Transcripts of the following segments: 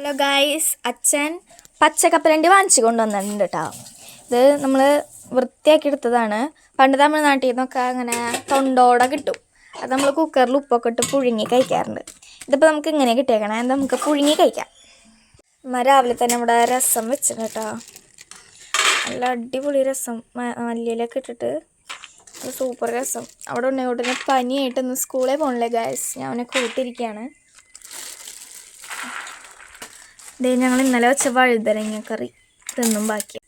Hello guys, അച്ഛൻ പച്ചക്കപ്പലണ്ടി വാങ്ങിച്ചു കൊണ്ടുവന്നിട്ടുണ്ട് കേട്ടോ. ഇത് നമ്മൾ വൃത്തിയാക്കി എടുത്തതാണ്. പണ്ട് തമിഴ്നാട്ടിൽ നിന്നൊക്കെ അങ്ങനെ തൊണ്ടോടെ കിട്ടും. അത് നമ്മൾ കുക്കറിൽ ഉപ്പൊക്കെ ഇട്ട് പുഴുങ്ങി കഴിക്കാറുണ്ട്. ഇതിപ്പോൾ നമുക്ക് ഇങ്ങനെ കിട്ടിയേക്കണേ, നമുക്ക് പുഴുങ്ങി കഴിക്കാം. രാവിലെ തന്നെ ഇവിടെ രസം വെച്ചിട്ടുണ്ട് കേട്ടോ. നല്ല അടിപൊളി രസം, മല്ലിയിലൊക്കെ ഇട്ടിട്ട് സൂപ്പർ രസം. അവിടെ ഉണ്ണിയോട്ടിന് പനിയായിട്ടൊന്ന് സ്കൂളിൽ പോകണില്ലേ ഗായ്സ്, ഞാൻ അവനെ കൂട്ടിയിരിക്കുകയാണ്. ഇതേ ഞങ്ങൾ ഇന്നലെ വെച്ച വഴുതനങ്ങ കറി തിന്നും ബാക്കി.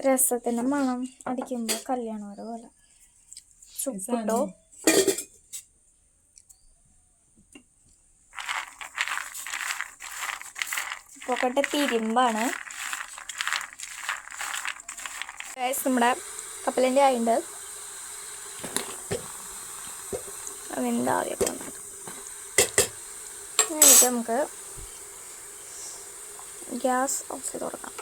രസത്തിന്റെ മണം അടിക്കുമ്പോ കല്യാണം പോലെ. ചുപ്പിട്ടോ പൊക്കട്ടെ തിരുമ്പാണ്. നമ്മുടെ കപ്പലണ്ടി ആയിണ്ട്. അതിൻ്റെ ആദ്യം പോകുന്നത് നമുക്ക് ഗ്യാസ് ഓഫ് ചെയ്ത് കൊടുക്കാം.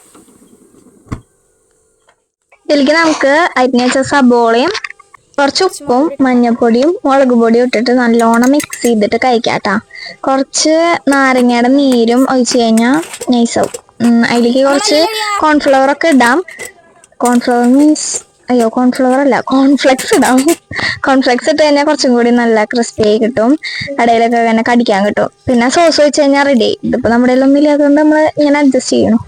ഇതിലേക്ക് നമുക്ക് അരിഞ്ഞ വെച്ച സബോളയും കുറച്ച് ഉപ്പും മഞ്ഞൾപ്പൊടിയും മുളക് പൊടിയും ഇട്ടിട്ട് നല്ലോണം മിക്സ് ചെയ്തിട്ട് കഴിക്കാട്ടാ. കുറച്ച് നാരങ്ങയുടെ നീരും ഒഴിച്ച് കഴിഞ്ഞാൽ നൈസാവും. അതിലേക്ക് കുറച്ച് കോൺഫ്ലവർ ഒക്കെ ഇടാം. കോൺഫ്ലവർ മീൻസ് കോൺഫ്ലവർ അല്ല, കോൺഫ്ലെക്സ് ഇടാം. കോൺഫ്ലെക്സ് ഇട്ട് കഴിഞ്ഞാൽ കുറച്ചും കൂടി നല്ല ക്രിസ്പി ആയി കിട്ടും. കടയിലൊക്കെ അങ്ങനെ കടിക്കാൻ കിട്ടും. പിന്നെ സോസ് വെച്ച് കഴിഞ്ഞാൽ റെഡി. ഇതിപ്പോൾ നമ്മുടെ ഒന്നും ഇല്ലാത്തതുകൊണ്ട് നമ്മൾ ഇങ്ങനെ അഡ്ജസ്റ്റ് ചെയ്യണം.